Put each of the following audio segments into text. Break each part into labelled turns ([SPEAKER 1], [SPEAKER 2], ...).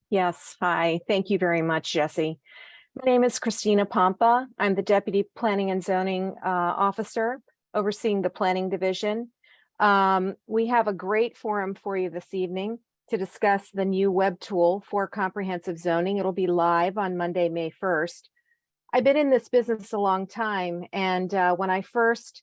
[SPEAKER 1] Yes, hi. Thank you very much, Jesse. My name is Christina Pompa. I'm the Deputy Planning and Zoning Officer overseeing the Planning Division. We have a great forum for you this evening to discuss the new web tool for comprehensive zoning. It'll be live on Monday, May 1st. I've been in this business a long time, and when I first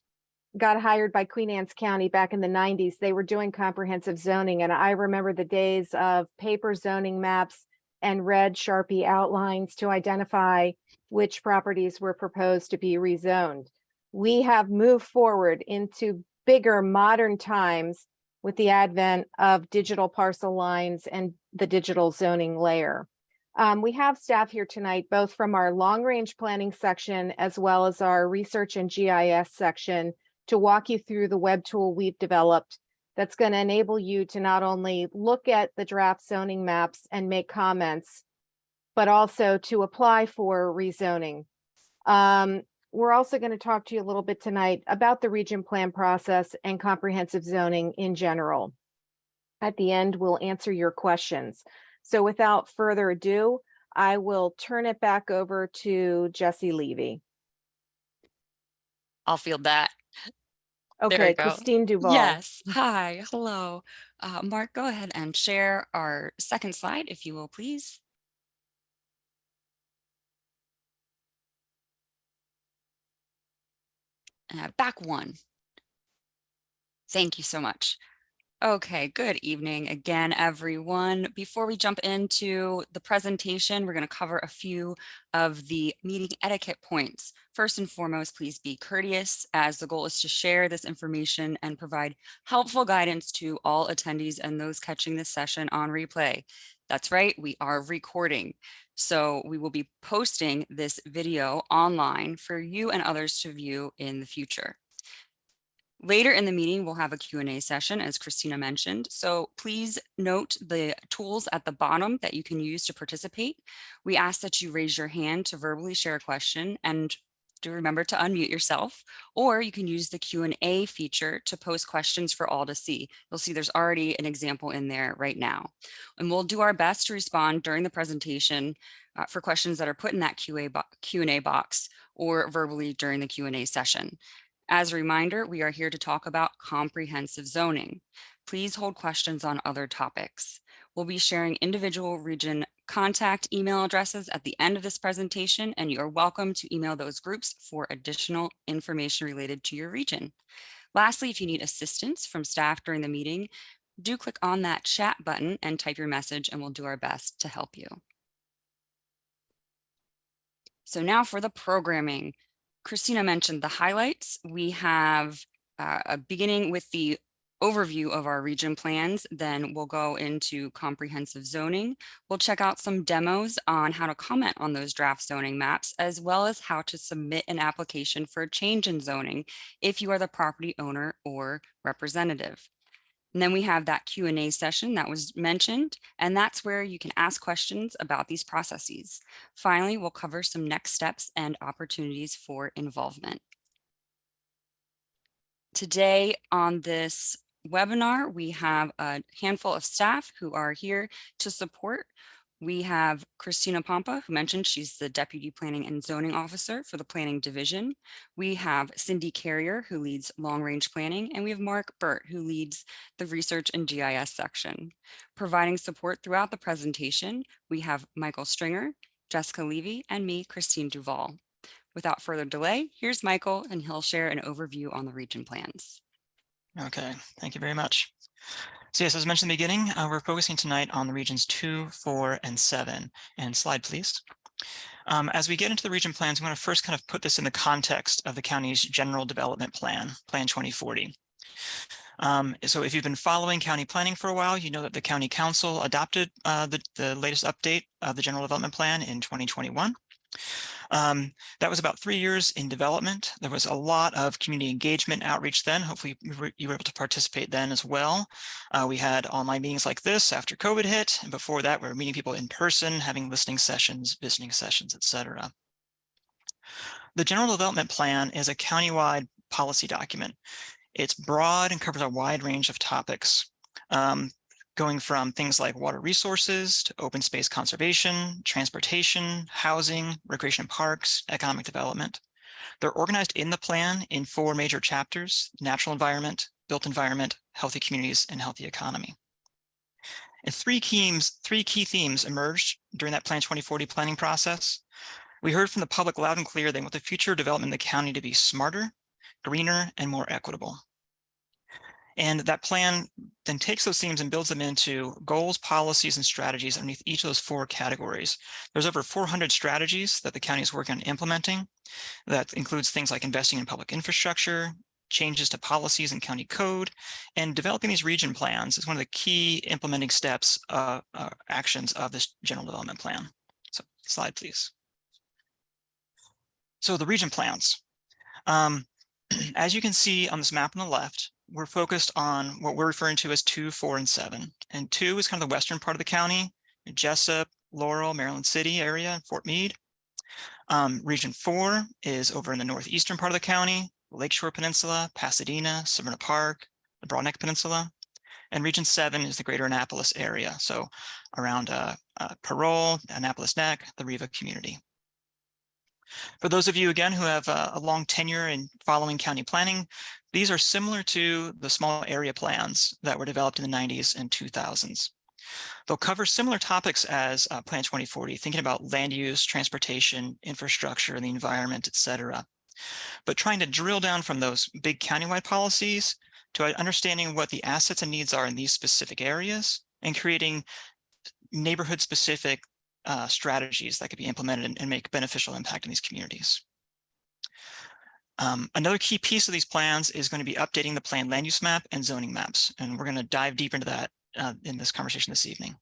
[SPEAKER 1] got hired by Queen Anne's County back in the 90s, they were doing comprehensive zoning. And I remember the days of paper zoning maps and red Sharpie outlines to identify which properties were proposed to be rezoned. We have moved forward into bigger modern times with the advent of digital parcel lines and the digital zoning layer. We have staff here tonight, both from our long range planning section as well as our research and GIS section, to walk you through the web tool we've developed that's going to enable you to not only look at the draft zoning maps and make comments, but also to apply for rezoning. We're also going to talk to you a little bit tonight about the region plan process and comprehensive zoning in general. At the end, we'll answer your questions. So without further ado, I will turn it back over to Jesse Levy.
[SPEAKER 2] I'll field that.
[SPEAKER 1] Okay, Christine Duval.
[SPEAKER 2] Yes. Hi. Hello. Mark, go ahead and share our second slide, if you will, please. Back one. Thank you so much. Okay, good evening again, everyone. Before we jump into the presentation, we're going to cover a few of the meeting etiquette points. First and foremost, please be courteous, as the goal is to share this information and provide helpful guidance to all attendees and those catching this session on replay. That's right, we are recording. So we will be posting this video online for you and others to view in the future. Later in the meeting, we'll have a Q&A session, as Christina mentioned. So please note the tools at the bottom that you can use to participate. We ask that you raise your hand to verbally share a question, and do remember to unmute yourself, or you can use the Q&A feature to post questions for all to see. You'll see there's already an example in there right now. And we'll do our best to respond during the presentation for questions that are put in that Q&A box or verbally during the Q&A session. As a reminder, we are here to talk about comprehensive zoning. Please hold questions on other topics. We'll be sharing individual region contact email addresses at the end of this presentation, and you are welcome to email those groups for additional information related to your region. Lastly, if you need assistance from staff during the meeting, do click on that chat button and type your message, and we'll do our best to help you. So now for the programming. Christina mentioned the highlights. We have a beginning with the overview of our region plans, then we'll go into comprehensive zoning. We'll check out some demos on how to comment on those draft zoning maps, as well as how to submit an application for a change in zoning if you are the property owner or representative. And then we have that Q&A session that was mentioned, and that's where you can ask questions about these processes. Finally, we'll cover some next steps and opportunities for involvement. Today on this webinar, we have a handful of staff who are here to support. We have Christina Pompa, who mentioned she's the Deputy Planning and Zoning Officer for the Planning Division. We have Cindy Carrier, who leads Long Range Planning, and we have Mark Burt, who leads the Research and GIS section. Providing support throughout the presentation, we have Michael Stringer, Jessica Levy, and me, Christine Duval. Without further delay, here's Michael, and he'll share an overview on the region plans.
[SPEAKER 3] Okay, thank you very much. So yes, as mentioned in the beginning, we're focusing tonight on the regions 2, 4, and 7. And slide, please. As we get into the region plans, I'm going to first kind of put this in the context of the county's general development plan, Plan 2040. So if you've been following county planning for a while, you know that the county council adopted the latest update of the general development plan in 2021. That was about 3 years in development. There was a lot of community engagement outreach then. Hopefully you were able to participate then as well. We had online meetings like this after COVID hit, and before that we were meeting people in person, having listening sessions, visiting sessions, etc. The General Development Plan is a countywide policy document. It's broad and covers a wide range of topics. going from things like water resources to open space conservation, transportation, housing, recreation and parks, economic development. They're organized in the plan in 4 major chapters: natural environment, built environment, healthy communities, and healthy economy. And three key themes emerged during that Plan 2040 planning process. We heard from the public loud and clear they want the future development in the county to be smarter, greener, and more equitable. And that plan then takes those themes and builds them into goals, policies, and strategies underneath each of those 4 categories. There's over 400 strategies that the county is working on implementing. That includes things like investing in public infrastructure, changes to policies and county code, and developing these region plans is one of the key implementing steps, actions of this general development plan. So slide, please. So the region plans. As you can see on this map on the left, we're focused on what we're referring to as 2, 4, and 7. And 2 is kind of the western part of the county, Jessup, Laurel, Maryland City area, and Fort Meade. Region 4 is over in the northeastern part of the county, Lakeshore Peninsula, Pasadena, Severna Park, the Broadneck Peninsula. And Region 7 is the greater Annapolis area, so around Parole, Annapolis Neck, the Riva community. For those of you, again, who have a long tenure in following county planning, these are similar to the small area plans that were developed in the 90s and 2000s. They'll cover similar topics as Plan 2040, thinking about land use, transportation, infrastructure, the environment, et cetera. But trying to drill down from those big countywide policies to understanding what the assets and needs are in these specific areas and creating neighborhood-specific strategies that could be implemented and make beneficial impact in these communities. Another key piece of these plans is going to be updating the plan land use map and zoning maps, and we're going to dive deep into that in this conversation this evening.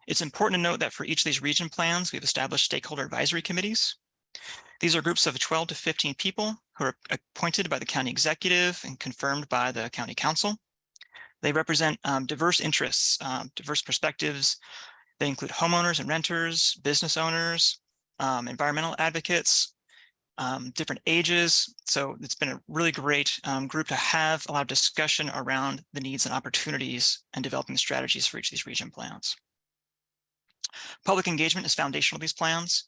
[SPEAKER 3] It's important to note that for each of these region plans, we've established stakeholder advisory committees. These are groups of 12 to 15 people who are appointed by the county executive and confirmed by the county council. They represent diverse interests, diverse perspectives. They include homeowners and renters, business owners, environmental advocates, different ages. So it's been a really great group to have a lot of discussion around the needs and opportunities and developing strategies for each of these region plans. Public engagement is foundational to these plans.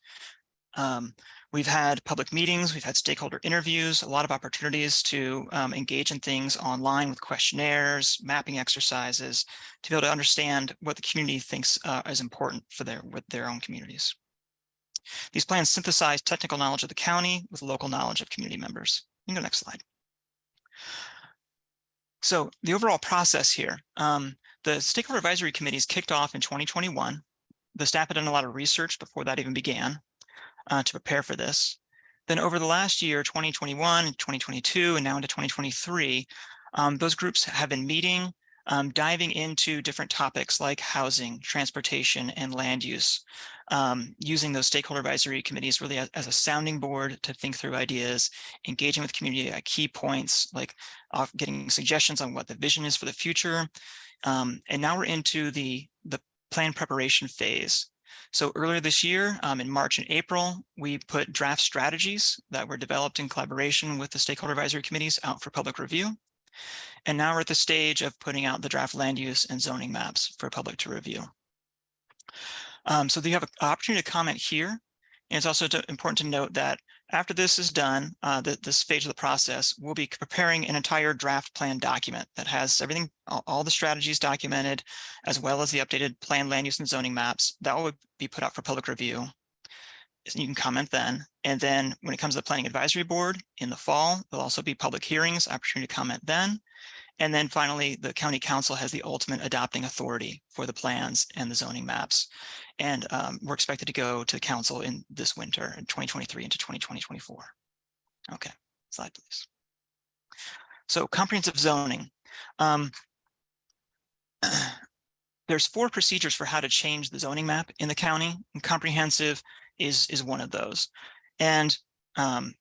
[SPEAKER 3] We've had public meetings, we've had stakeholder interviews, a lot of opportunities to engage in things online with questionnaires, mapping exercises, to be able to understand what the community thinks is important for their own communities. These plans synthesize technical knowledge of the county with local knowledge of community members. You can go next slide. So the overall process here, the stakeholder advisory committees kicked off in 2021. The staff had done a lot of research before that even began to prepare for this. Then over the last year, 2021, 2022, and now into 2023, those groups have been meeting, diving into different topics like housing, transportation, and land use, using those stakeholder advisory committees really as a sounding board to think through ideas, engaging with community at key points, like getting suggestions on what the vision is for the future. And now we're into the plan preparation phase. So earlier this year, in March and April, we put draft strategies that were developed in collaboration with the stakeholder advisory committees out for public review. And now we're at the stage of putting out the draft land use and zoning maps for public to review. So you have an opportunity to comment here. And it's also important to note that after this is done, this phase of the process, we'll be preparing an entire draft plan document that has everything, all the strategies documented, as well as the updated plan land use and zoning maps. That will be put out for public review. You can comment then. And then when it comes to the planning advisory board in the fall, there'll also be public hearings, opportunity to comment then. And then finally, the county council has the ultimate adopting authority for the plans and the zoning maps. And we're expected to go to council in this winter in 2023 into 2024. Okay, slide please. So comprehensive zoning. There's 4 procedures for how to change the zoning map in the county, and comprehensive is one of those. And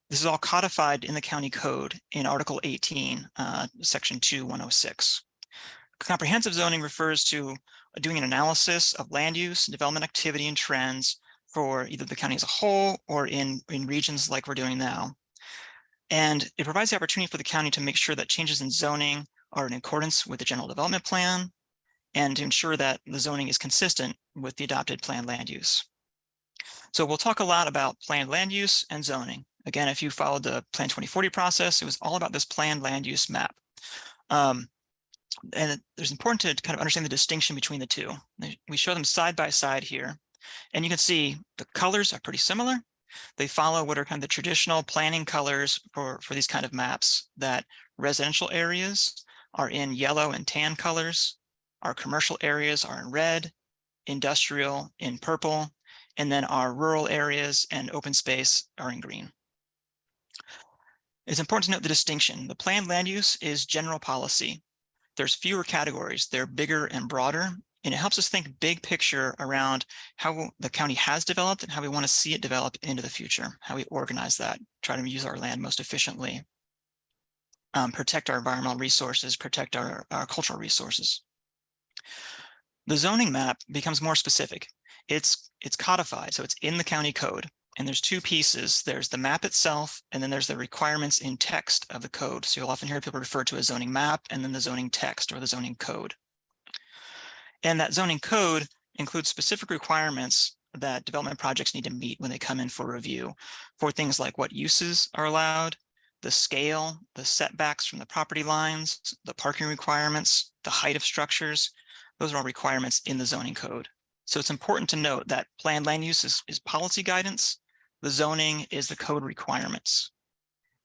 [SPEAKER 3] this is all codified in the county code in Article 18, Section 2106. Comprehensive zoning refers to doing an analysis of land use, development activity, and trends for either the county as a whole or in regions like we're doing now. And it provides the opportunity for the county to make sure that changes in zoning are in accordance with the general development plan, and to ensure that the zoning is consistent with the adopted planned land use. So we'll talk a lot about planned land use and zoning. Again, if you followed the Plan 2040 process, it was all about this planned land use map. And it's important to kind of understand the distinction between the two. We show them side by side here, and you can see the colors are pretty similar. They follow what are kind of the traditional planning colors for these kind of maps, that residential areas are in yellow and tan colors, our commercial areas are in red, industrial in purple, and then our rural areas and open space are in green. It's important to note the distinction. The planned land use is general policy. There's fewer categories, they're bigger and broader, and it helps us think big picture around how the county has developed and how we want to see it develop into the future, how we organize that, try to use our land most efficiently, protect our environmental resources, protect our cultural resources. The zoning map becomes more specific. It's codified, so it's in the county code. And there's two pieces. There's the map itself, and then there's the requirements in text of the code. So you'll often hear people refer to a zoning map and then the zoning text or the zoning code. And that zoning code includes specific requirements that development projects need to meet when they come in for review, for things like what uses are allowed, the scale, the setbacks from the property lines, the parking requirements, the height of structures. Those are all requirements in the zoning code. So it's important to note that planned land use is policy guidance. The zoning is the code requirements.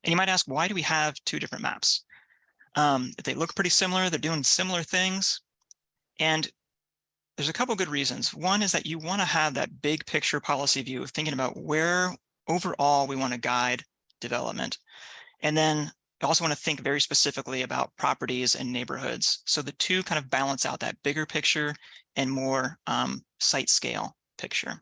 [SPEAKER 3] And you might ask, why do we have two different maps? If they look pretty similar, they're doing similar things. And there's a couple good reasons. One is that you want to have that big picture policy view of thinking about where overall we want to guide development. And then you also want to think very specifically about properties and neighborhoods. So the two kind of balance out that bigger picture and more site scale picture.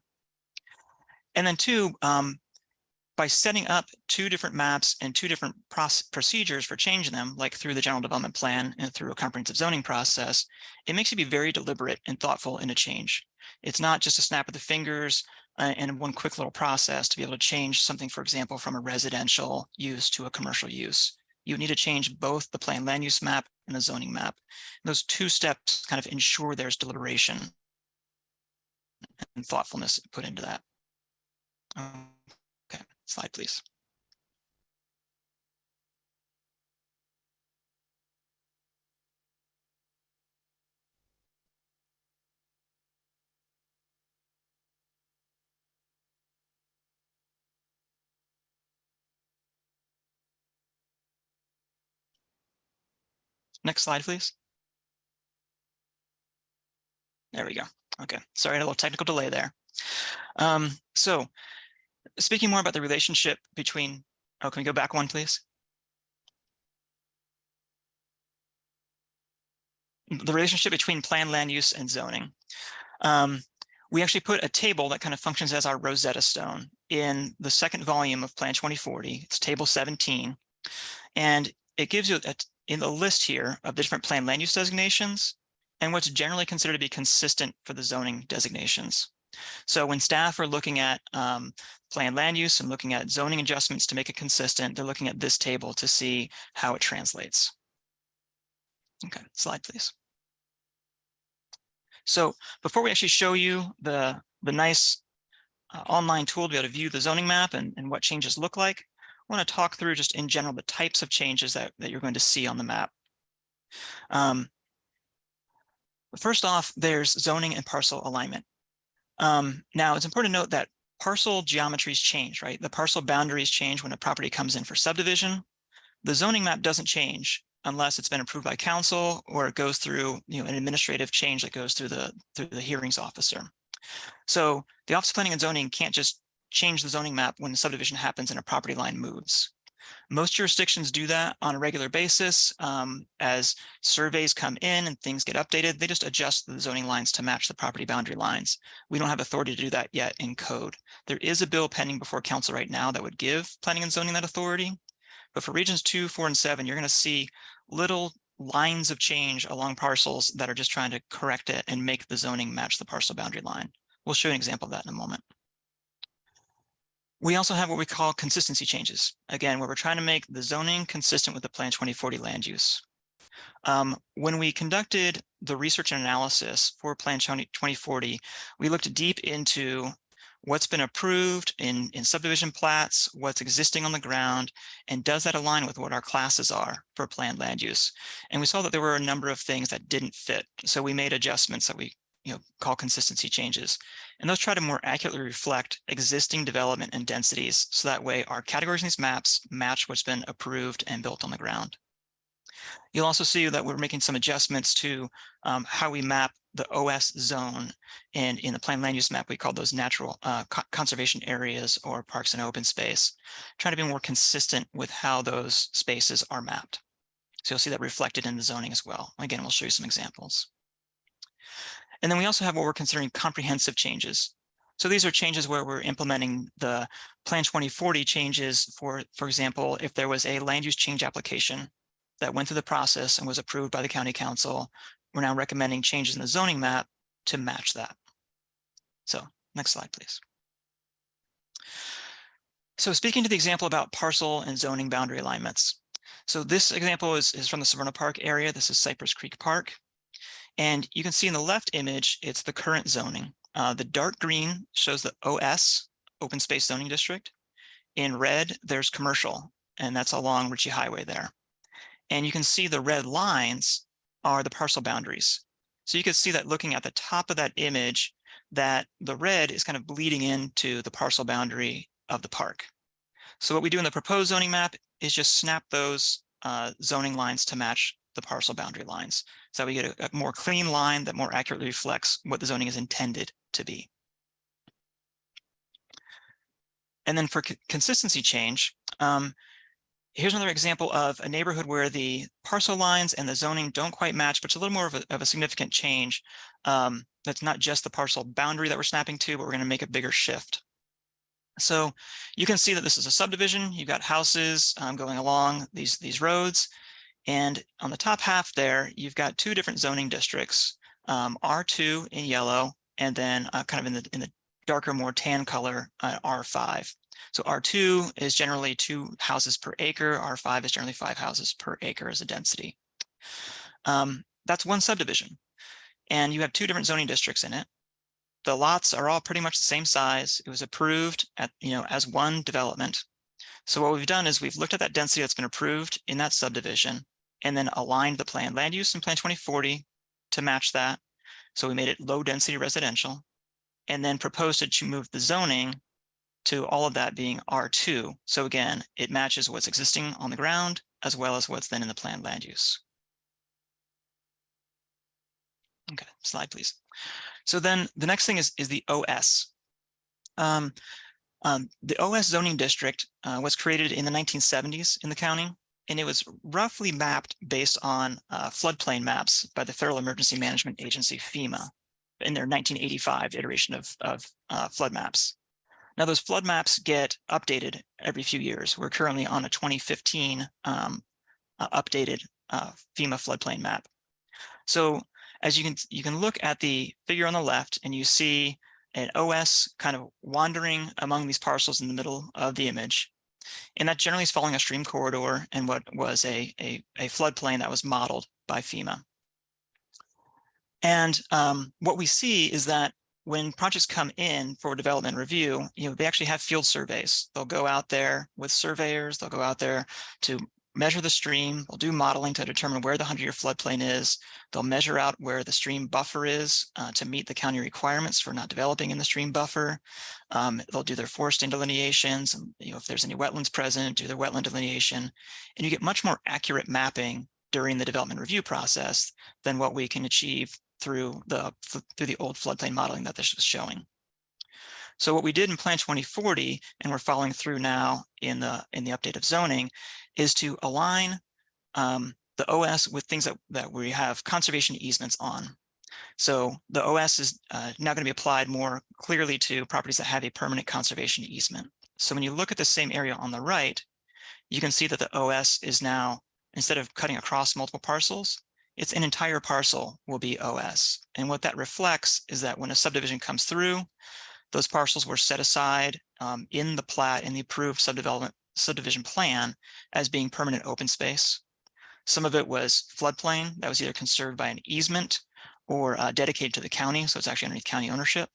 [SPEAKER 3] And then two, by setting up two different maps and two different procedures for changing them, like through the general development plan and through a comprehensive zoning process, it makes you be very deliberate and thoughtful in a change. It's not just a snap of the fingers and one quick little process to be able to change something, for example, from a residential use to a commercial use. You need to change both the planned land use map and the zoning map. And those two steps kind of ensure there's deliberation and thoughtfulness put into that. Okay, slide, please. Next slide, please. There we go. Okay, sorry, a little technical delay there. So speaking more about the relationship between, oh, can we go back one, please? The relationship between planned land use and zoning. We actually put a table that kind of functions as our Rosetta Stone in the second volume of Plan 2040. It's table 17. And it gives you in the list here of the different planned land use designations and what's generally considered to be consistent for the zoning designations. So when staff are looking at planned land use and looking at zoning adjustments to make it consistent, they're looking at this table to see how it translates. Okay, slide, please. So before we actually show you the nice online tool to be able to view the zoning map and what changes look like, I want to talk through just in general the types of changes that you're going to see on the map. First off, there's zoning and parcel alignment. Now, it's important to note that parcel geometries change, right? The parcel boundaries change when a property comes in for subdivision. The zoning map doesn't change unless it's been approved by council or it goes through an administrative change that goes through the hearings officer. So the Office of Planning and Zoning can't just change the zoning map when the subdivision happens and a property line moves. Most jurisdictions do that on a regular basis. As surveys come in and things get updated, they just adjust the zoning lines to match the property boundary lines. We don't have authority to do that yet in code. There is a bill pending before council right now that would give planning and zoning that authority. But for regions 2, 4, and 7, you're going to see little lines of change along parcels that are just trying to correct it and make the zoning match the parcel boundary line. We'll show you an example of that in a moment. We also have what we call consistency changes. Again, where we're trying to make the zoning consistent with the Plan 2040 land use. When we conducted the research and analysis for Plan 2040, we looked deep into what's been approved in subdivision plats, what's existing on the ground, and does that align with what our classes are for planned land use? And we saw that there were a number of things that didn't fit. So we made adjustments that we call consistency changes. And those try to more accurately reflect existing development and densities. So that way our categories in these maps match what's been approved and built on the ground. You'll also see that we're making some adjustments to how we map the OS zone. And in the planned land use map, we call those natural conservation areas or parks and open space, trying to be more consistent with how those spaces are mapped. So you'll see that reflected in the zoning as well. Again, we'll show you some examples. And then we also have what we're considering comprehensive changes. So these are changes where we're implementing the Plan 2040 changes for example, if there was a land use change application that went through the process and was approved by the county council, we're now recommending changes in the zoning map to match that. So next slide, please. So speaking to the example about parcel and zoning boundary alignments. So this example is from the Severna Park area. This is Cypress Creek Park. And you can see in the left image, it's the current zoning. The dark green shows the OS, Open Space Zoning District. In red, there's commercial, and that's along Ritchie Highway there. And you can see the red lines are the parcel boundaries. So you can see that looking at the top of that image, that the red is kind of bleeding into the parcel boundary of the park. So what we do in the proposed zoning map is just snap those zoning lines to match the parcel boundary lines. So we get a more clean line that more accurately reflects what the zoning is intended to be. And then for consistency change, here's another example of a neighborhood where the parcel lines and the zoning don't quite match, but it's a little more of a significant change. That's not just the parcel boundary that we're snapping to, but we're going to make a bigger shift. So you can see that this is a subdivision. You've got houses going along these roads. And on the top half there, you've got two different zoning districts, R2 in yellow, and then kind of in the darker, more tan color, R5. So R2 is generally 2 houses per acre. R5 is generally 5 houses per acre as a density. That's one subdivision. And you have 2 different zoning districts in it. The lots are all pretty much the same size. It was approved at, as one development. So what we've done is we've looked at that density that's been approved in that subdivision and then aligned the planned land use in Plan 2040 to match that. So we made it low density residential and then proposed to move the zoning to all of that being R2. So again, it matches what's existing on the ground as well as what's then in the planned land use. Okay, slide please. So then the next thing is the OS. The OS zoning district was created in the 1970s in the county, and it was roughly mapped based on floodplain maps by the Federal Emergency Management Agency, FEMA, in their 1985 iteration of flood maps. Now, those flood maps get updated every few years. We're currently on a 2015 updated FEMA floodplain map. So as you can look at the figure on the left and you see an OS kind of wandering among these parcels in the middle of the image. And that generally is following a stream corridor and what was a floodplain that was modeled by FEMA. And what we see is that when projects come in for development review, they actually have field surveys. They'll go out there with surveyors. They'll go out there to measure the stream. They'll do modeling to determine where the 100-year floodplain is. They'll measure out where the stream buffer is to meet the county requirements for not developing in the stream buffer. They'll do their foresting delineations, and if there's any wetlands present, do their wetland delineation, and you get much more accurate mapping during the development review process than what we can achieve through the old floodplain modeling that this was showing. So what we did in Plan 2040, and we're following through now in the update of zoning, is to align the OS with things that we have conservation easements on. So the OS is now going to be applied more clearly to properties that have a permanent conservation easement. So when you look at the same area on the right, you can see that the OS is now, instead of cutting across multiple parcels, it's an entire parcel will be OS. And what that reflects is that when a subdivision comes through, those parcels were set aside in the plat, in the approved subdivision plan as being permanent open space. Some of it was floodplain that was either conserved by an easement or dedicated to the county, so it's actually underneath county ownership.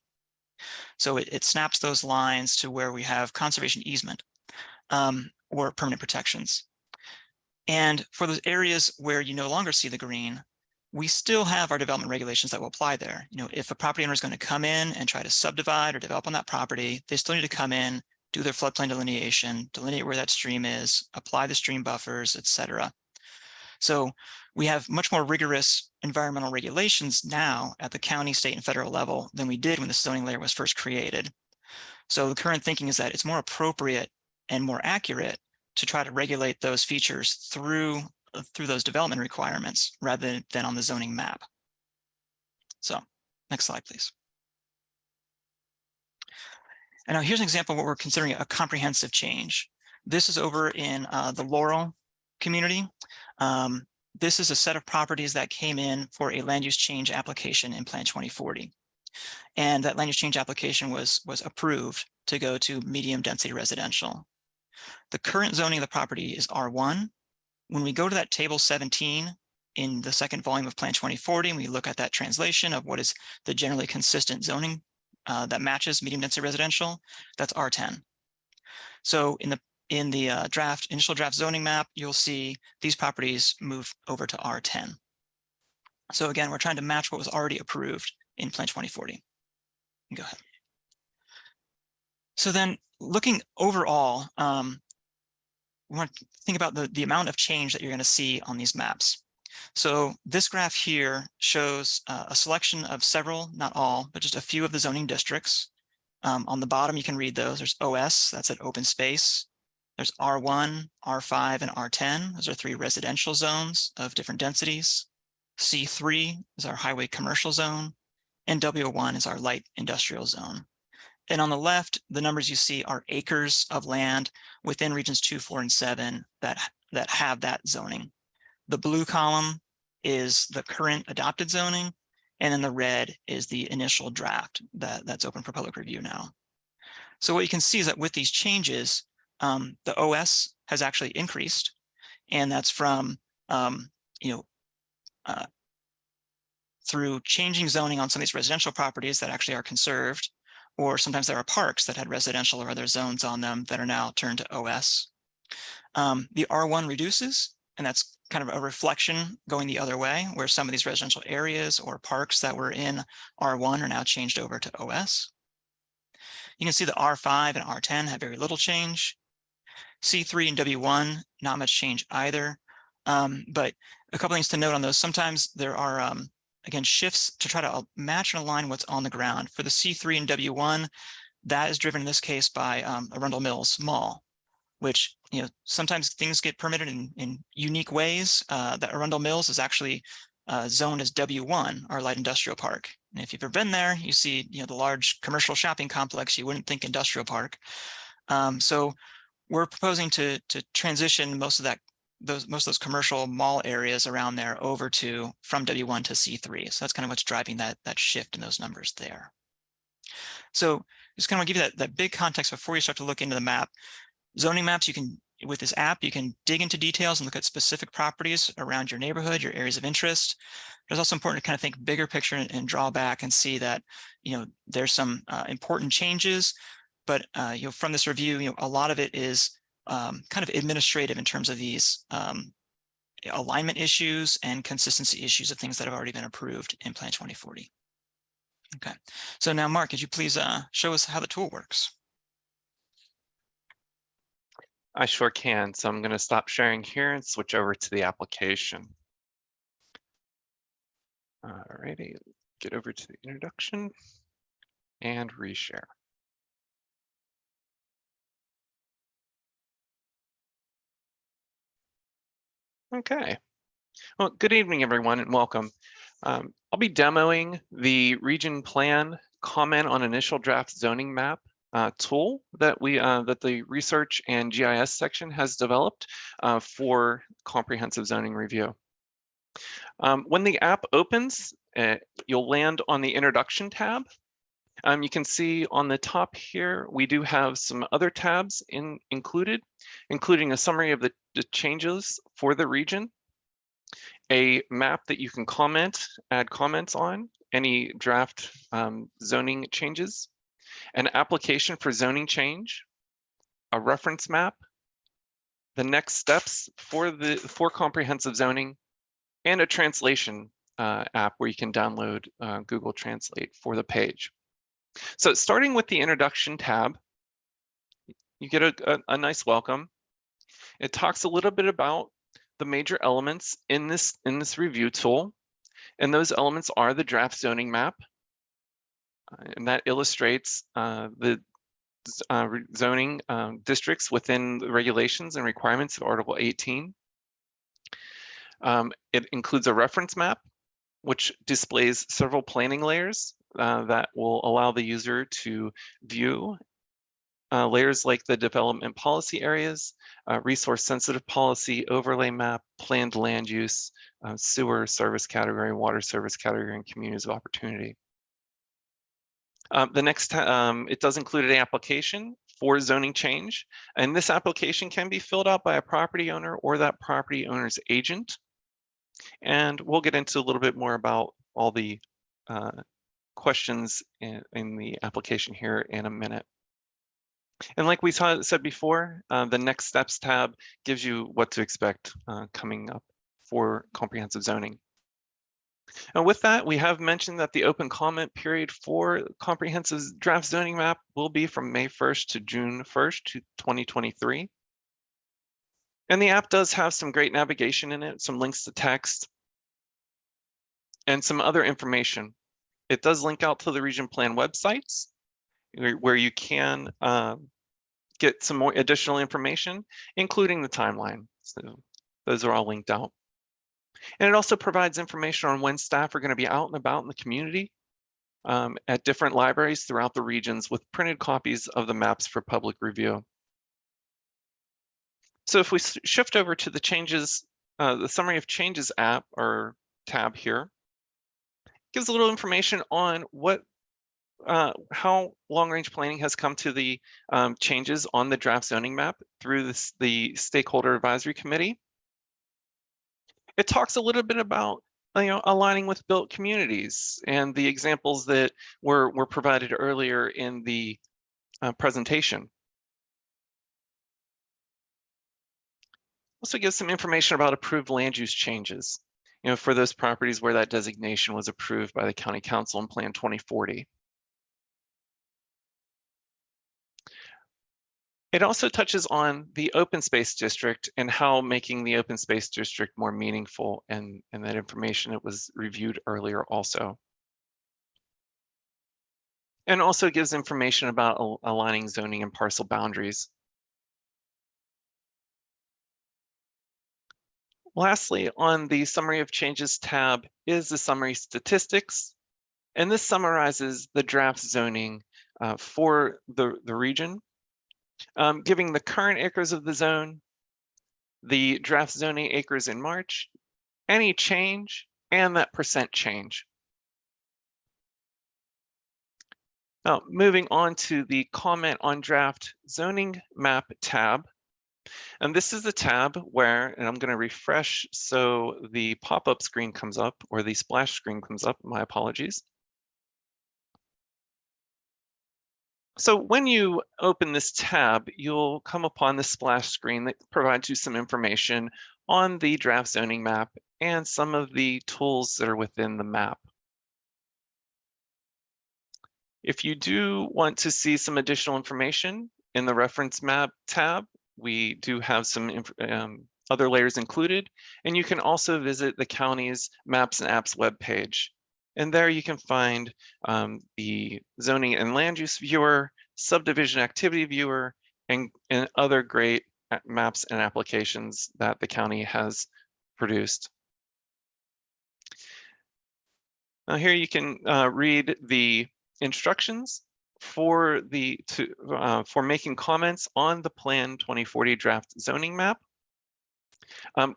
[SPEAKER 3] So it snaps those lines to where we have conservation easement or permanent protections. And for those areas where you no longer see the green, we still have our development regulations that will apply there. You know, if a property owner is going to come in and try to subdivide or develop on that property, they still need to come in, do their floodplain delineation, delineate where that stream is, apply the stream buffers, etc. So we have much more rigorous environmental regulations now at the county, state, and federal level than we did when the zoning layer was first created. So the current thinking is that it's more appropriate and more accurate to try to regulate those features through those development requirements rather than on the zoning map. So next slide, please. And now here's an example of what we're considering a comprehensive change. This is over in the Laurel community. This is a set of properties that came in for a land use change application in Plan 2040. And that land use change application was approved to go to medium density residential. The current zoning of the property is R1. When we go to that table 17 in the second volume of Plan 2040, and we look at that translation of what is the generally consistent zoning that matches medium density residential, that's R10. So in the initial draft zoning map, you'll see these properties move over to R10. So again, we're trying to match what was already approved in Plan 2040. Go ahead. So then looking overall, we want to think about the amount of change that you're going to see on these maps. So this graph here shows a selection of several, not all, but just a few of the zoning districts. On the bottom, you can read those. There's OS, that's an open space. There's R1, R5, and R10. Those are 3 residential zones of different densities. C3 is our highway commercial zone, and W1 is our light industrial zone. And on the left, the numbers you see are acres of land within regions 2, 4, and 7 that have that zoning. The blue column is the current adopted zoning, and then the red is the initial draft that's open for public review now. So what you can see is that with these changes, the OS has actually increased, and that's from through changing zoning on some of these residential properties that actually are conserved, or sometimes there are parks that had residential or other zones on them that are now turned to OS. The R1 reduces, and that's kind of a reflection going the other way, where some of these residential areas or parks that were in R1 are now changed over to OS. You can see the R5 and R10 have very little change. C3 and W1, not much change either. But a couple things to note on those. Sometimes there are, again, shifts to try to match and align what's on the ground. For the C3 and W1, that is driven in this case by Arundel Mills Mall, which, sometimes things get permitted in unique ways. That Arundel Mills is actually zoned as W1, our light industrial park. And if you've ever been there, you see, the large commercial shopping complex, you wouldn't think industrial park. So we're proposing to transition most of those commercial mall areas around there over from W1 to C3. So that's kind of what's driving that shift in those numbers there. So just kind of give you that big context before you start to look into the map. Zoning maps, with this app, you can dig into details and look at specific properties around your neighborhood, your areas of interest. But it's also important to kind of think bigger picture and draw back and see that, there's some important changes, but from this review, a lot of it is kind of administrative in terms of these alignment issues and consistency issues of things that have already been approved in Plan 2040. Okay, so now Mark, could you please show us how the tool works?
[SPEAKER 4] I sure can. So I'm going to stop sharing here and switch over to the application. All righty, get over to the introduction and reshare. Okay. Well, good evening, everyone, and welcome. I'll be demoing the region plan comment on initial draft zoning map tool that the research and GIS section has developed for comprehensive zoning review. When the app opens, you'll land on the introduction tab. You can see on the top here, we do have some other tabs included, including a summary of the changes for the region. a map that you can add comments on, any draft zoning changes, an application for zoning change, a reference map, the next steps for comprehensive zoning, and a translation app where you can download Google Translate for the page. So starting with the introduction tab, you get a nice welcome. It talks a little bit about the major elements in this review tool, and those elements are the draft zoning map, and that illustrates the zoning districts within the regulations and requirements of Article 18. It includes a reference map, which displays several planning layers that will allow the user to view layers like the development policy areas, resource sensitive policy, overlay map, planned land use, sewer service category, water service category, and communities of opportunity. The next, it does include an application for zoning change, and this application can be filled out by a property owner or that property owner's agent. And we'll get into a little bit more about all the questions in the application here in a minute. And like we said before, the next steps tab gives you what to expect coming up for comprehensive zoning. And with that, we have mentioned that the open comment period for comprehensive draft zoning map will be from May 1st to June 1st, 2023. And the app does have some great navigation in it, some links to text, and some other information. It does link out to the region plan websites where you can get some more additional information, including the timeline. So those are all linked out. And it also provides information on when staff are going to be out and about in the community at different libraries throughout the regions with printed copies of the maps for public review. So if we shift over to the changes, the summary of changes app or tab here, gives a little information on how long-range planning has come to the changes on the draft zoning map through the Stakeholder Advisory Committee. It talks a little bit about aligning with built communities and the examples that were provided earlier in the presentation. Also gives some information about approved land use changes, for those properties where that designation was approved by the County Council in Plan 2040. It also touches on the open space district and how making the open space district more meaningful, and that information that was reviewed earlier also. And also gives information about aligning zoning and parcel boundaries. Lastly, on the summary of changes tab is the summary statistics, and this summarizes the draft zoning for the region, giving the current acres of the zone, the draft zoning acres in March, any change, and that percent change. Now, moving on to the comment on draft zoning map tab. And this is the tab where, and I'm going to refresh so the pop-up screen comes up, or the splash screen comes up, my apologies. So when you open this tab, you'll come upon the splash screen that provides you some information on the draft zoning map and some of the tools that are within the map. If you do want to see some additional information in the reference map tab, we do have some other layers included, and you can also visit the county's Maps and Apps webpage. And there you can find the zoning and land use viewer, subdivision activity viewer, and other great maps and applications that the county has produced. Now here you can read the instructions for making comments on the Plan 2040 draft zoning map.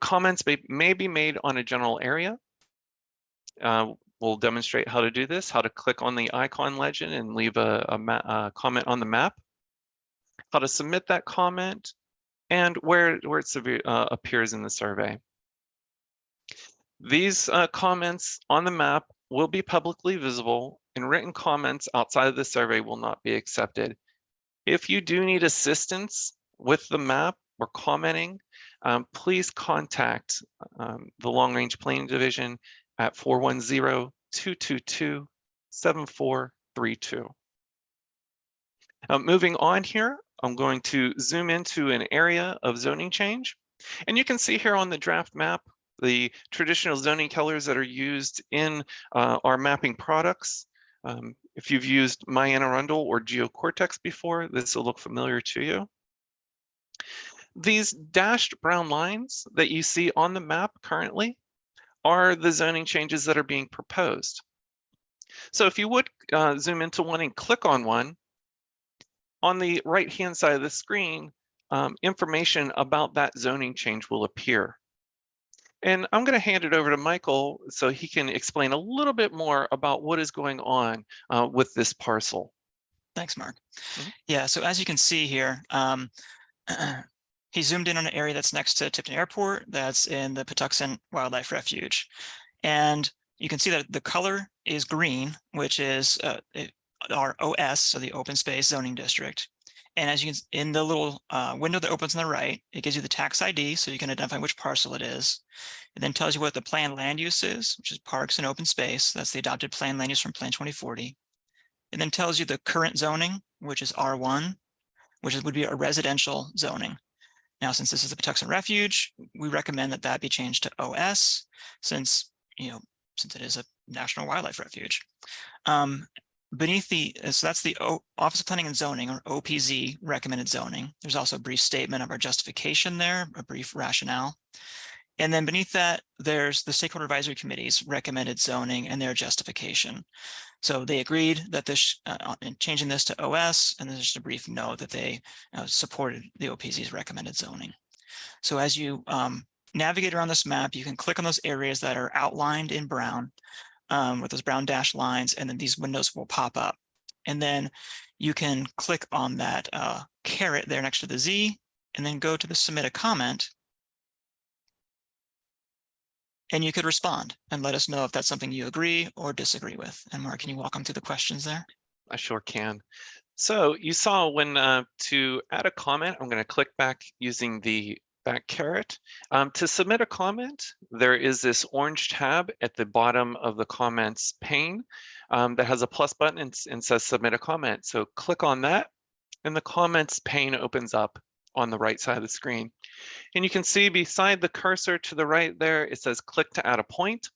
[SPEAKER 4] Comments may be made on a general area. We'll demonstrate how to do this, how to click on the icon legend and leave a comment on the map, how to submit that comment, and where it appears in the survey. These comments on the map will be publicly visible, and written comments outside of the survey will not be accepted. If you do need assistance with the map or commenting, please contact the Long Range Planning Division at 410-222-7432. Moving on here, I'm going to zoom into an area of zoning change. And you can see here on the draft map, the traditional zoning colors that are used in our mapping products. If you've used Arundel or GeoCortex before, this will look familiar to you. These dashed brown lines that you see on the map currently are the zoning changes that are being proposed. So if you would zoom into one and click on one, on the right-hand side of the screen, information about that zoning change will appear. And I'm going to hand it over to Michael so he can explain a little bit more about what is going on with this parcel.
[SPEAKER 3] Thanks, Mark. Yeah, so as you can see here, he zoomed in on an area that's next to Tipton Airport, that's in the Patuxent Wildlife Refuge. And you can see that the color is green, which is our OS, so the Open Space Zoning District. And as you can, in the little window that opens on the right, it gives you the tax ID, so you can identify which parcel it is. It then tells you what the planned land use is, which is parks and open space. That's the adopted planned land use from Plan 2040. It then tells you the current zoning, which is R1, which would be a residential zoning. Now, since this is a Patuxent Refuge, we recommend that that be changed to OS, since it is a National Wildlife Refuge. Beneath the, so that's the Office of Planning and Zoning, or OPZ, recommended zoning. There's also a brief statement of our justification there, a brief rationale. And then beneath that, there's the Stakeholder Advisory Committee's recommended zoning and their justification. So they agreed that this, in changing this to OS, and there's just a brief note that they supported the OPZ's recommended zoning. So as you navigate around this map, you can click on those areas that are outlined in brown with those brown dashed lines, and then these windows will pop up. And then you can click on that caret there next to the Z, and then go to the submit a comment. And you could respond and let us know if that's something you agree or disagree with. And Mark, can you walk them through the questions there?
[SPEAKER 4] I sure can. So you saw when to add a comment, I'm going to click back using the back caret. To submit a comment, there is this orange tab at the bottom of the comments pane that has a plus button and says submit a comment. So click on that and the comments pane opens up on the right side of the screen. And you can see beside the cursor to the right there, it says click to add a point.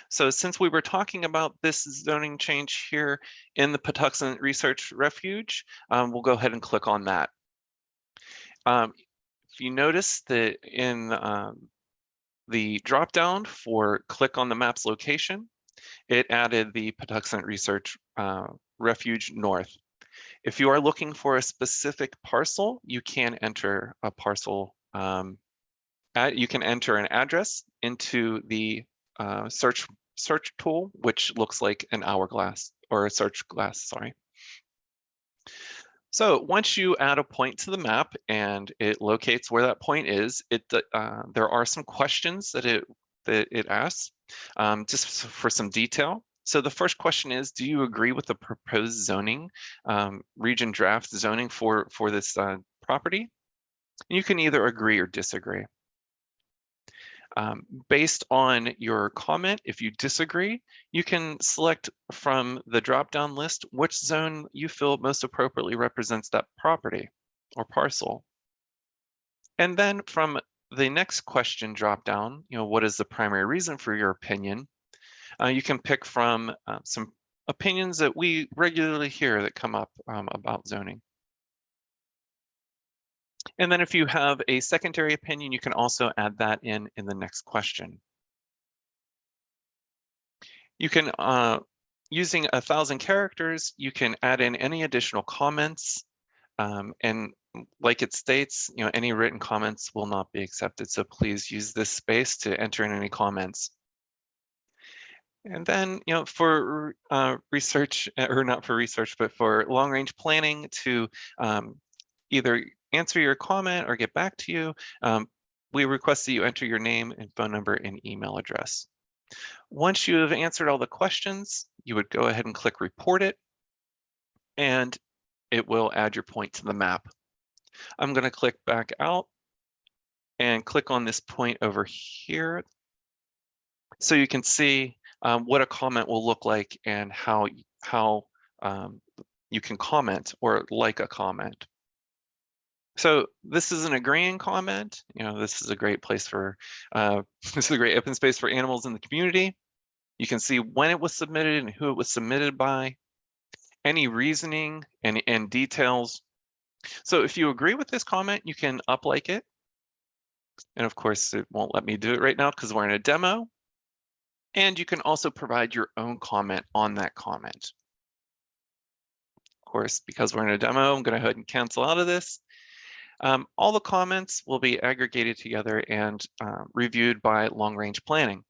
[SPEAKER 4] So since we were talking about this zoning change here in the Patuxent Research Refuge, we'll go ahead and click on that. If you notice that in the dropdown for click on the map's location, it added the Patuxent Research Refuge North. If you are looking for a specific parcel, you can enter a parcel. You can enter an address into the search tool, which looks like an hourglass or a search glass, sorry. So once you add a point to the map and it locates where that point is, there are some questions that it asks just for some detail. So the first question is, do you agree with the proposed zoning, region draft zoning for this property? You can either agree or disagree. Based on your comment, if you disagree, you can select from the drop-down list which zone you feel most appropriately represents that property or parcel. And then from the next question drop-down, what is the primary reason for your opinion? You can pick from some opinions that we regularly hear that come up about zoning. And then if you have a secondary opinion, you can also add that in the next question. You can, using 1,000 characters, you can add in any additional comments. And like it states, any written comments will not be accepted. So please use this space to enter in any comments. And then, for research, or not for research, but for long range planning to either answer your comment or get back to you, we request that you enter your name and phone number and email address. Once you have answered all the questions, you would go ahead and click report it, and it will add your point to the map. I'm going to click back out and click on this point over here so you can see what a comment will look like and how you can comment or like a comment. So this is an agreeing comment. This is a great place for, this is a great open space for animals in the community. You can see when it was submitted and who it was submitted by, any reasoning and details. So if you agree with this comment, you can like it. And of course, it won't let me do it right now because we're in a demo. And you can also provide your own comment on that comment. Of course, because we're in a demo, I'm going to go ahead and cancel out of this. All the comments will be aggregated together and reviewed by long range planning.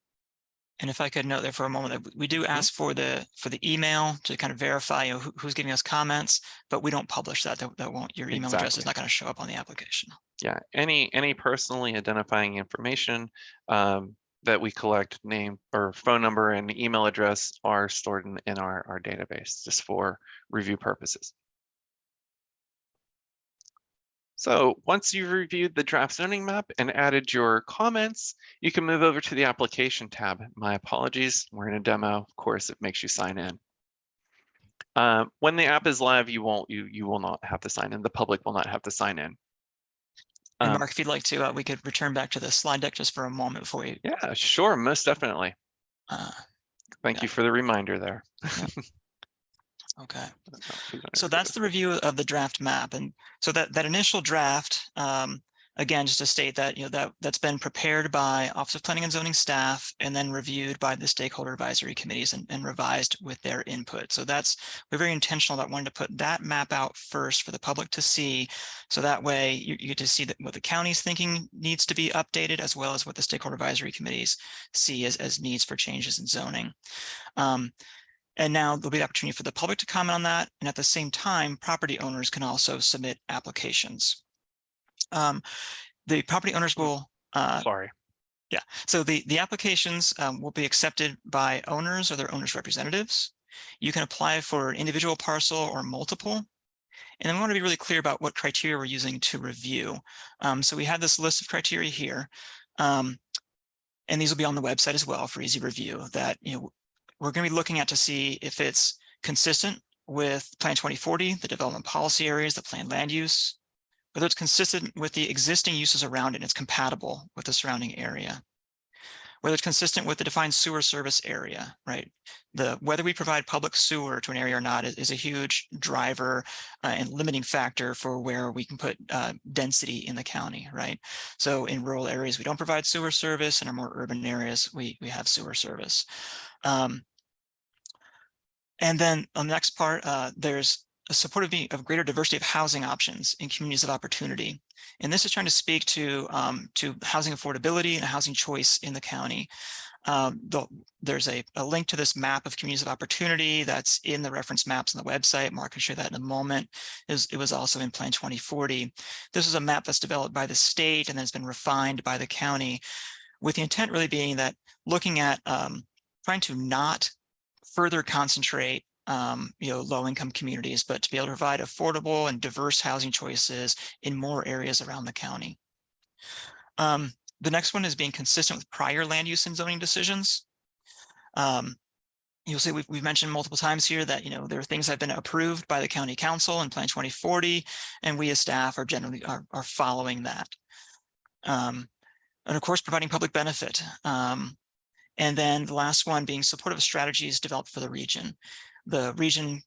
[SPEAKER 3] And if I could note there for a moment, that we do ask for the email to kind of verify who's giving us comments, but we don't publish that. That won't, your email address is not going to show up on the application.
[SPEAKER 4] Yeah, any personally identifying information that we collect, name or phone number and email address, are stored in our database just for review purposes. So once you've reviewed the draft zoning map and added your comments, you can move over to the application tab. My apologies, we're in a demo. Of course, it makes you sign in. When the app is live, you will not have to sign in. The public will not have to sign in.
[SPEAKER 3] And Mark, if you'd like to, we could return back to the slide deck just for a moment before we.
[SPEAKER 4] Yeah, sure, most definitely. Thank you for the reminder there.
[SPEAKER 3] Yep. Okay, so that's the review of the draft map, and so that initial draft, again, just to state that that's been prepared by Office of Planning and Zoning staff and then reviewed by the stakeholder advisory committees and revised with their input. So we're very intentional about wanting to put that map out first for the public to see, so that way you get to see what the county's thinking needs to be updated, as well as what the stakeholder advisory committees see as needs for changes in zoning. And now there'll be the opportunity for the public to comment on that. And at the same time, property owners can also submit applications. The property owners will.
[SPEAKER 4] Sorry.
[SPEAKER 3] Yeah, so the applications will be accepted by owners or their owners' representatives. You can apply for an individual parcel or multiple. And then we want to be really clear about what criteria we're using to review. So we have this list of criteria here. And these will be on the website as well for easy review, that we're going to be looking at to see if it's consistent with Plan 2040, the development policy areas, the planned land use, whether it's consistent with the existing uses around it and it's compatible with the surrounding area, whether it's consistent with the defined sewer service area, right? Whether we provide public sewer to an area or not is a huge driver and limiting factor for where we can put density in the county, right? So in rural areas, we don't provide sewer service. In our more urban areas, we have sewer service. And then on the next part, there's a support of greater diversity of housing options in communities of opportunity. And this is trying to speak to housing affordability and housing choice in the county. There's a link to this map of communities of opportunity that's in the reference maps on the website. Mark can share that in a moment. It was also in Plan 2040. This is a map that's developed by the state and then it's been refined by the county, with the intent really being that looking at trying to not further concentrate low-income communities, but to be able to provide affordable and diverse housing choices in more areas around the county. The next one is being consistent with prior land use and zoning decisions. You'll see we've mentioned multiple times here that there are things that have been approved by the county council in Plan 2040, and we as staff are generally are following that. And of course, providing public benefit. And then the last one being supportive strategies developed for the region. The region,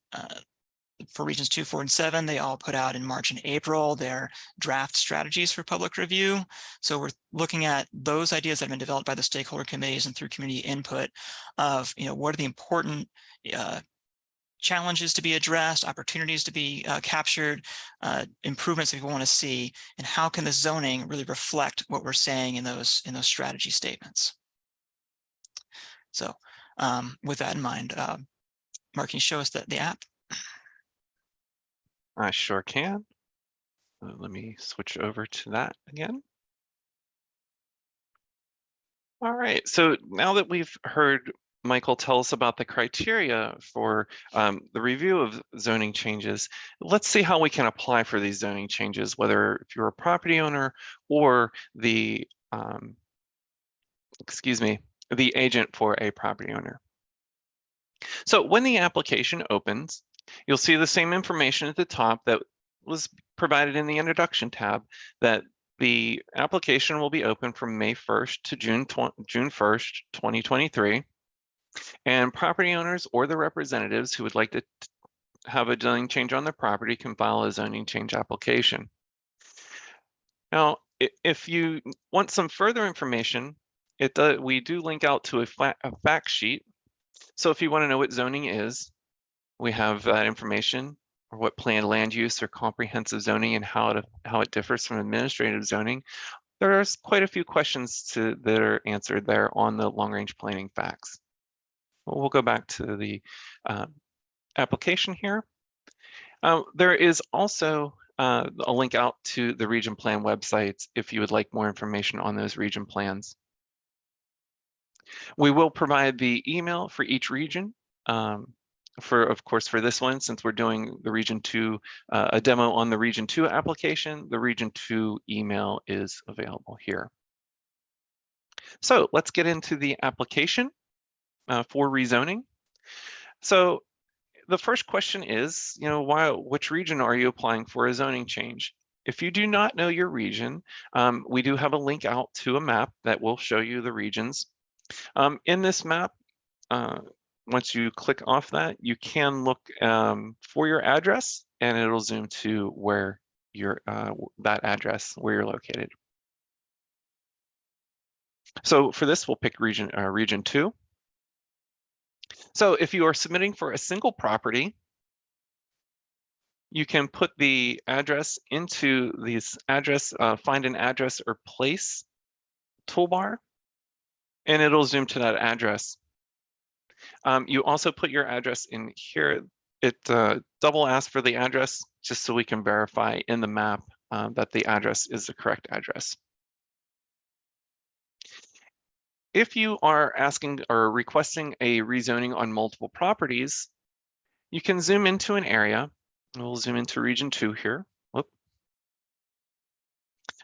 [SPEAKER 3] for regions 2, 4, and 7, they all put out in March and April their draft strategies for public review. So we're looking at those ideas that have been developed by the stakeholder committees and through community input of, what are the important challenges to be addressed, opportunities to be captured, improvements that we want to see, and how can the zoning really reflect what we're saying in those strategy statements. So with that in mind, Mark, can you show us the app?
[SPEAKER 4] I sure can. Let me switch over to that again. All right, so now that we've heard Michael tell us about the criteria for the review of zoning changes, let's see how we can apply for these zoning changes, whether if you're a property owner or the, the agent for a property owner. So when the application opens, you'll see the same information at the top that was provided in the introduction tab, that the application will be open from May 1st to June 1st, 2023. And property owners or the representatives who would like to have a zoning change on their property can file a zoning change application. Now, if you want some further information, we do link out to a fact sheet. So if you want to know what zoning is, we have that information, or what planned land use or comprehensive zoning and how it differs from administrative zoning. There's quite a few questions that are answered there on the long-range planning facts. We'll go back to the application here. There is also a link out to the region plan websites if you would like more information on those region plans. We will provide the email for each region. Of course, for this one, since we're doing the Region 2, a demo on the Region 2 application, the Region 2 email is available here. So let's get into the application for rezoning. So the first question is, which region are you applying for a zoning change? If you do not know your region, we do have a link out to a map that will show you the regions. In this map, once you click off that, you can look for your address, and it'll zoom to where that address, where you're located. So for this, we'll pick region 2. So if you are submitting for a single property, you can put the address into this address, find an address or place toolbar, and it'll zoom to that address. You also put your address in here. It double asks for the address just so we can verify in the map that the address is the correct address. If you are asking or requesting a rezoning on multiple properties, you can zoom into an area. We'll zoom into region 2 here. Whoop.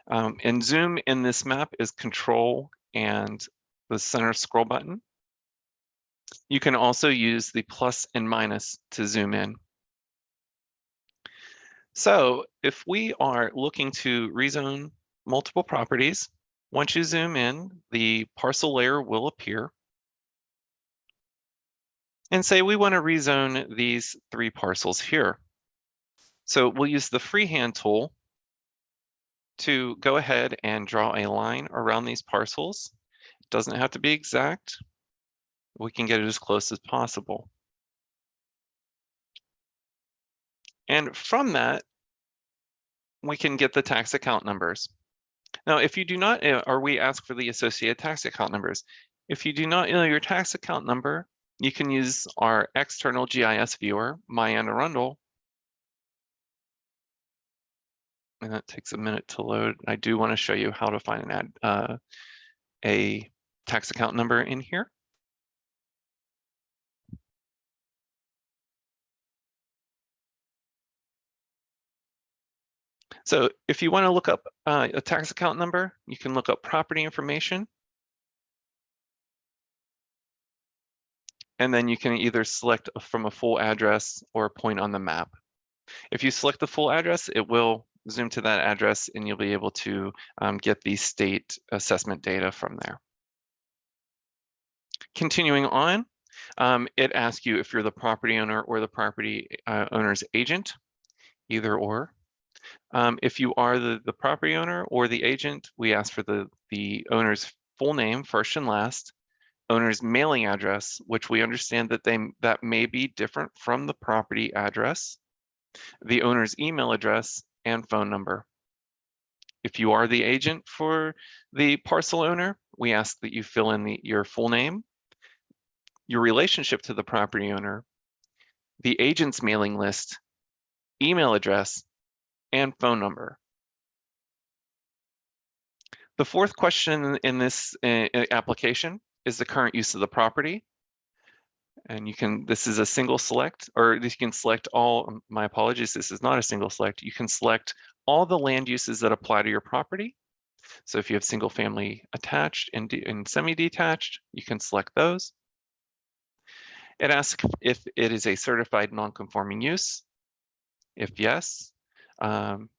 [SPEAKER 4] And zoom in this map is Control and the center scroll button. You can also use the plus and minus to zoom in. So if we are looking to rezone multiple properties, once you zoom in, the parcel layer will appear. And say we want to rezone these 3 parcels here. So we'll use the freehand tool to go ahead and draw a line around these parcels. It doesn't have to be exact. We can get it as close as possible. And from that, we can get the tax account numbers. Now, if you do not, or we ask for the associated tax account numbers. If you do not know your tax account number, you can use our external GIS viewer, Arundel. And that takes a minute to load. I do want to show you how to find a tax account number in here. So if you want to look up a tax account number, you can look up property information. And then you can either select from a full address or a point on the map. If you select the full address, it will zoom to that address and you'll be able to get the state assessment data from there. Continuing on, it asks you if you're the property owner or the property owner's agent, either or. If you are the property owner or the agent, we ask for the owner's full name, first and last, owner's mailing address, which we understand that may be different from the property address, the owner's email address, and phone number. If you are the agent for the parcel owner, we ask that you fill in your full name, your relationship to the property owner, the agent's mailing list, email address, and phone number. The fourth question in this application is the current use of the property. And this is a single select, or you can select all, my apologies, this is not a single select. You can select all the land uses that apply to your property. So if you have single family attached and semi-detached, you can select those. It asks if it is a certified non-conforming use. If yes, you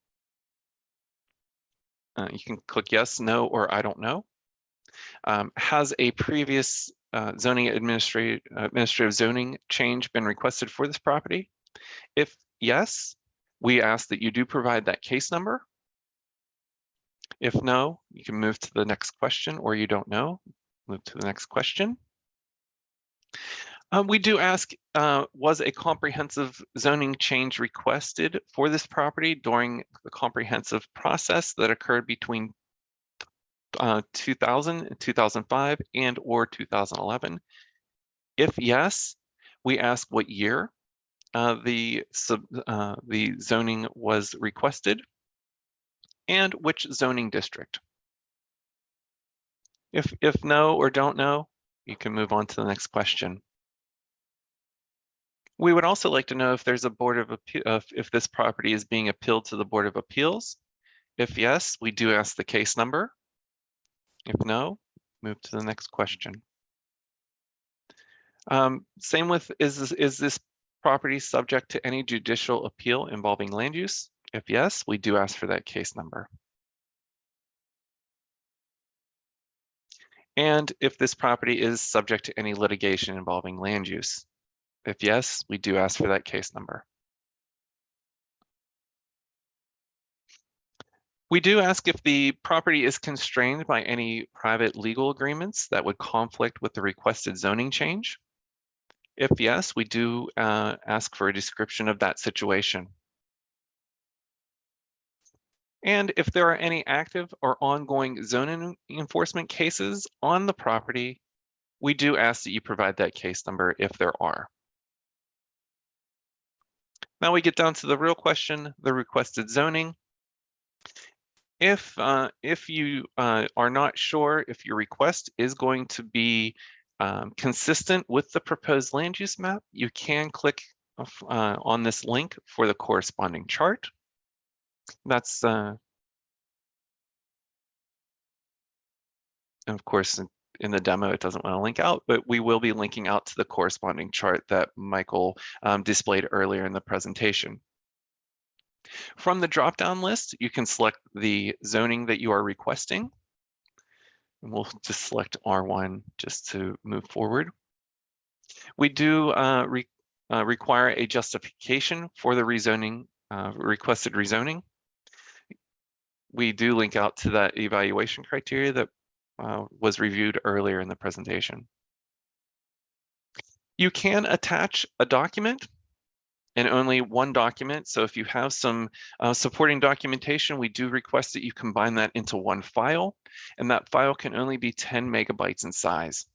[SPEAKER 4] can click yes, no, or I don't know. Has a previous zoning administrative zoning change been requested for this property? If yes, we ask that you do provide that case number. If no, you can move to the next question, or you don't know, move to the next question. We do ask, was a comprehensive zoning change requested for this property during the comprehensive process that occurred between 2000 and 2005 and or 2011? If yes, we ask what year the zoning was requested and which zoning district. If no or don't know, you can move on to the next question. We would also like to know if there's a Board of Appeals, if this property is being appealed to the Board of Appeals. If yes, we do ask the case number. If no, move to the next question. Same with, is this property subject to any judicial appeal involving land use? If yes, we do ask for that case number. And if this property is subject to any litigation involving land use? If yes, we do ask for that case number. We do ask if the property is constrained by any private legal agreements that would conflict with the requested zoning change. If yes, we do ask for a description of that situation. And if there are any active or ongoing zoning enforcement cases on the property, we do ask that you provide that case number if there are. Now we get down to the real question, the requested zoning. If you are not sure if your request is going to be consistent with the proposed land use map, you can click on this link for the corresponding chart. That's, of course, in the demo, it doesn't want to link out, but we will be linking out to the corresponding chart that Michael displayed earlier in the presentation. From the drop-down list, you can select the zoning that you are requesting. And we'll just select R1 just to move forward. We do require a justification for the rezoning, requested rezoning. We do link out to that evaluation criteria that was reviewed earlier in the presentation. You can attach a document, and only one document. So if you have some supporting documentation, we do request that you combine that into one file, and that file can only be 10 megabytes in size.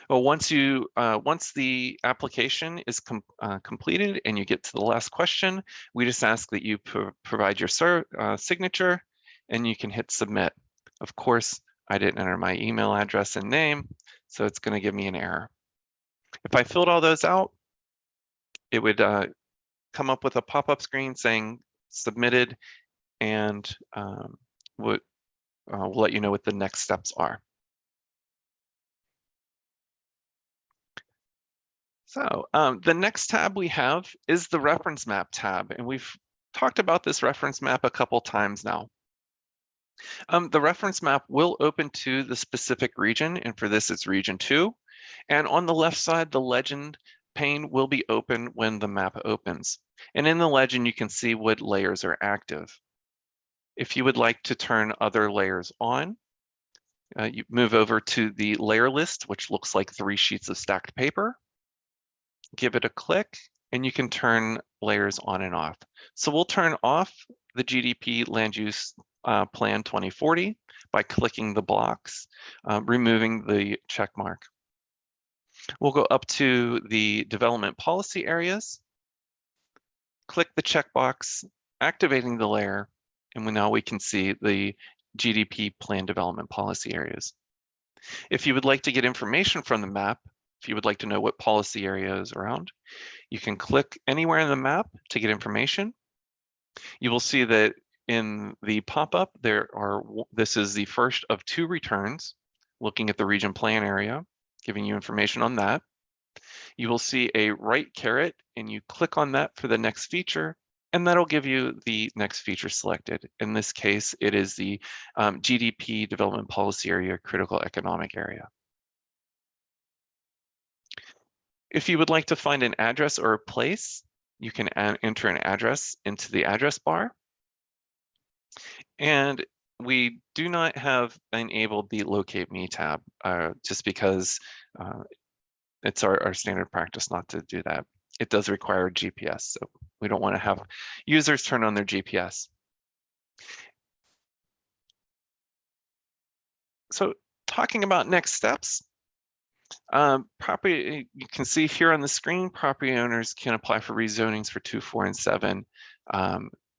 [SPEAKER 4] Well, once the application is completed and you get to the last question, we just ask that you provide your signature, and you can hit submit. Of course, I didn't enter my email address and name, so it's going to give me an error. If I filled all those out, it would come up with a pop-up screen saying submitted, and we'll let you know what the next steps are. So the next tab we have is the reference map tab, and we've talked about this reference map a couple times now. The reference map will open to the specific region, and for this it's region 2. And on the left side, the legend pane will be open when the map opens. And in the legend, you can see what layers are active. If you would like to turn other layers on, you move over to the layer list, which looks like 3 sheets of stacked paper. Give it a click, and you can turn layers on and off. So we'll turn off the GDP Land Use Plan 2040 by clicking the blocks, removing the check mark. We'll go up to the development policy areas, click the checkbox, activating the layer, and now we can see the GDP plan development policy areas. If you would like to get information from the map, if you would like to know what policy area is around, you can click anywhere in the map to get information. You will see that in the pop-up, this is the first of 2 returns, looking at the region plan area, giving you information on that. You will see a right caret, and you click on that for the next feature, and that'll give you the next feature selected. In this case, it is the GDP development policy area, critical economic area. If you would like to find an address or a place, you can enter an address into the address bar. And we do not have enabled the Locate Me tab, just because it's our standard practice not to do that. It does require GPS, so we don't want to have users turn on their GPS. So talking about next steps, property, you can see here on the screen, property owners can apply for rezonings for 2, 4, and 7,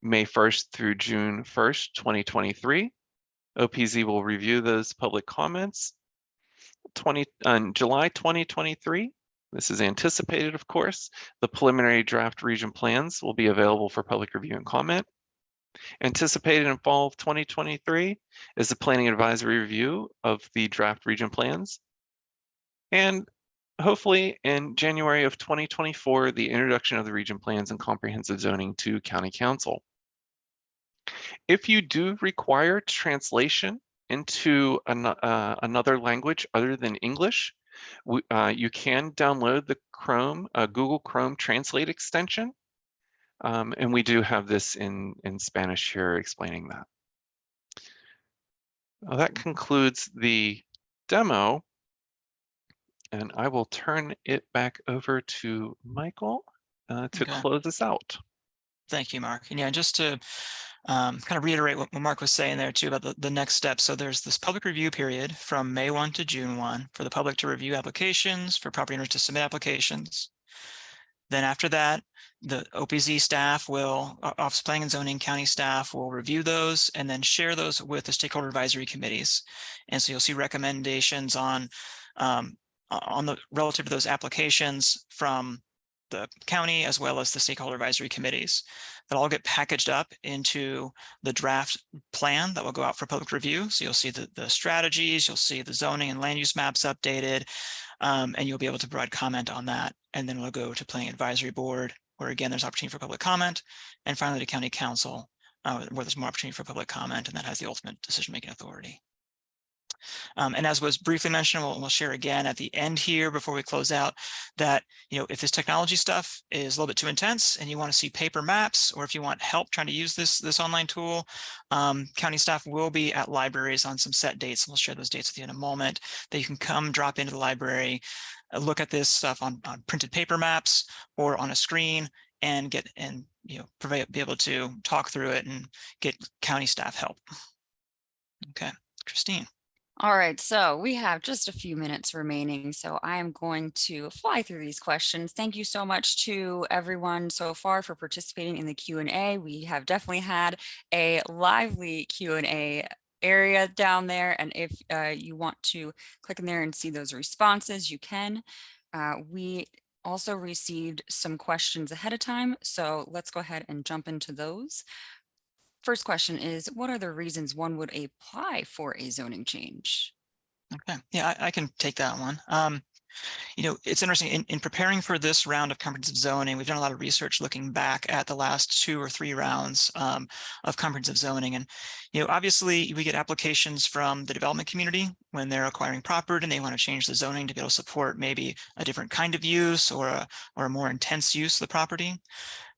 [SPEAKER 4] May 1st through June 1st, 2023. OPZ will review those public comments on July 2023. This is anticipated, of course. The preliminary draft region plans will be available for public review and comment. Anticipated in fall of 2023 is the planning advisory review of the draft region plans. And hopefully in January of 2024, the introduction of the region plans and comprehensive zoning to County Council. If you do require translation into another language other than English, you can download the Google Chrome Translate extension. And we do have this in Spanish here explaining that. Well, that concludes the demo. And I will turn it back over to Michael to close us out.
[SPEAKER 3] Thank you, Mark. And yeah, just to kind of reiterate what Mark was saying there too about the next step. So there's this public review period from May 1 to June 1 for the public to review applications, for property owners to submit applications. Then after that, the OPZ staff will, Office of Planning and Zoning County staff will review those and then share those with the stakeholder advisory committees. And so you'll see recommendations on the relative to those applications from the county as well as the stakeholder advisory committees. That all get packaged up into the draft plan that will go out for public review. So you'll see the strategies, you'll see the zoning and land use maps updated, and you'll be able to provide comment on that. And then we'll go to Planning Advisory Board, where again, there's opportunity for public comment. And finally to County Council, where there's more opportunity for public comment, and that has the ultimate decision-making authority. And as was briefly mentioned, we'll share again at the end here before we close out that, if this technology stuff is a little bit too intense and you want to see paper maps, or if you want help trying to use this online tool, county staff will be at libraries on some set dates. And we'll share those dates with you in a moment, that you can come drop into the library, look at this stuff on printed paper maps or on a screen, and be able to talk through it and get county staff help. Okay, Christine.
[SPEAKER 2] All right, so we have just a few minutes remaining, so I am going to fly through these questions. Thank you so much to everyone so far for participating in the Q&A. We have definitely had a lively Q&A area down there, and if you want to click in there and see those responses, you can. We also received some questions ahead of time, so let's go ahead and jump into those. First question is, what are the reasons one would apply for a zoning change?
[SPEAKER 3] Okay, yeah, I can take that one. It's interesting in preparing for this round of comprehensive zoning, we've done a lot of research looking back at the last 2 or 3 rounds of comprehensive zoning. And, obviously we get applications from the development community when they're acquiring property and they want to change the zoning to be able to support maybe a different kind of use or a more intense use of the property.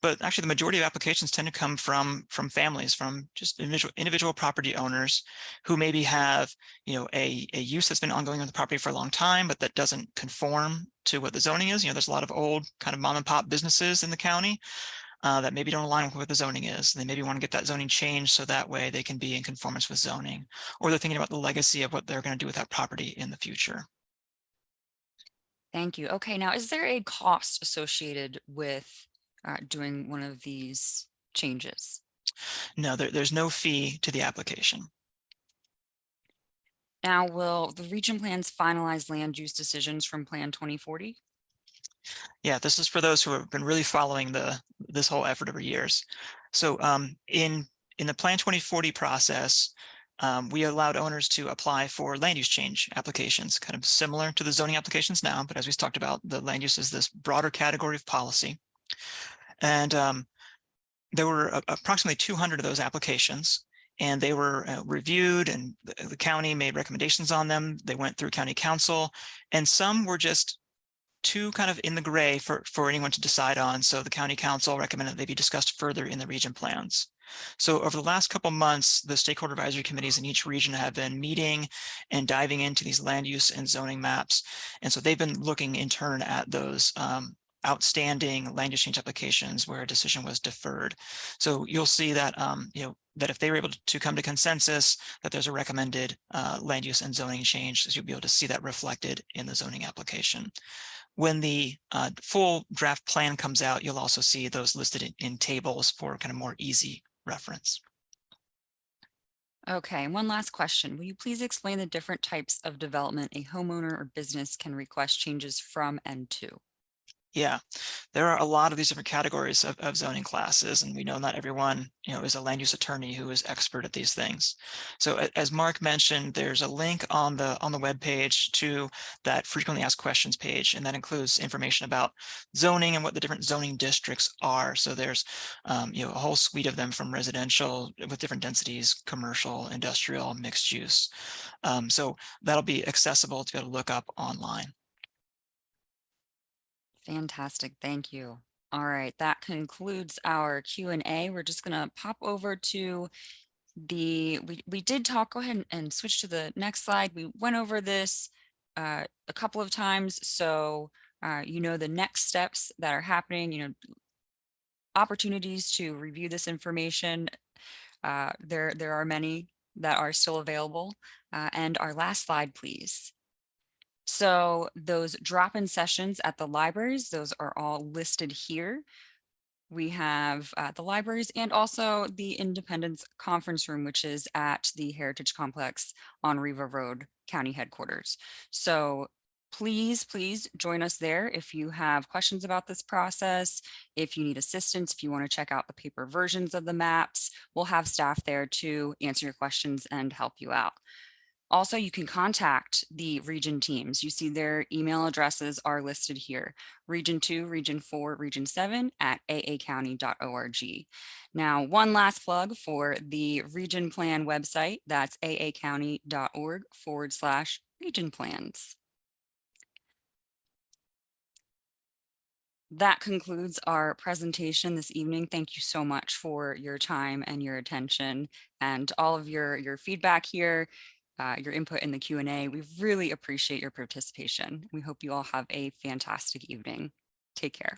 [SPEAKER 3] But actually the majority of applications tend to come from families, from just individual property owners who maybe have, a use that's been ongoing on the property for a long time, but that doesn't conform to what the zoning is. There's a lot of old kind of mom and pop businesses in the county that maybe don't align with what the zoning is. They maybe want to get that zoning changed so that way they can be in conformance with zoning, or they're thinking about the legacy of what they're going to do with that property in the future.
[SPEAKER 2] Thank you. Okay, now is there a cost associated with doing one of these changes?
[SPEAKER 3] No, there's no fee to the application.
[SPEAKER 2] Now, will the region plans finalize land use decisions from Plan 2040?
[SPEAKER 3] Yeah, this is for those who have been really following this whole effort over years. So in the Plan 2040 process, we allowed owners to apply for land use change applications, kind of similar to the zoning applications now, but as we talked about, the land use is this broader category of policy. And there were approximately 200 of those applications, and they were reviewed, and the county made recommendations on them. They went through county council, and some were just too kind of in the gray for anyone to decide on. So the county council recommended they be discussed further in the region plans. So over the last couple months, the stakeholder advisory committees in each region have been meeting and diving into these land use and zoning maps. And so they've been looking in turn at those outstanding land use change applications where a decision was deferred. So you'll see that, that if they were able to come to consensus that there's a recommended land use and zoning change, so you'll be able to see that reflected in the zoning application. When the full draft plan comes out, you'll also see those listed in tables for kind of more easy reference.
[SPEAKER 2] Okay, and one last question. Will you please explain the different types of development a homeowner or business can request changes from and to?
[SPEAKER 3] Yeah, there are a lot of these different categories of zoning classes, and we know not everyone, is a land use attorney who is expert at these things. So as Mark mentioned, there's a link on the web page to that frequently asked questions page, and that includes information about zoning and what the different zoning districts are. So there's a whole suite of them, from residential with different densities, commercial, industrial, mixed use. So that'll be accessible to be able to look up online.
[SPEAKER 2] Fantastic, thank you. All right, that concludes our Q&A. We're just gonna pop over to we did talk, go ahead and switch to the next slide. We went over this a couple of times, so the next steps that are happening, opportunities to review this information. There are many that are still available. And our last slide, please. So those drop-in sessions at the libraries, those are all listed here. We have the libraries and also the Independence Conference Room, which is at the Heritage Complex on Riva Road, County Headquarters. So please join us there if you have questions about this process, if you need assistance, if you want to check out the paper versions of the maps. We'll have staff there to answer your questions and help you out. Also, you can contact the region teams. You see their email addresses are listed here: Region 2, Region 4, Region 7 at aacounty.org. Now, one last plug for the region plan website. That's aacounty.org/region plans. That concludes our presentation this evening. Thank you so much for your time and your attention and all of your feedback here. Your input in the Q&A. We really appreciate your participation. We hope you all have a fantastic evening. Take care.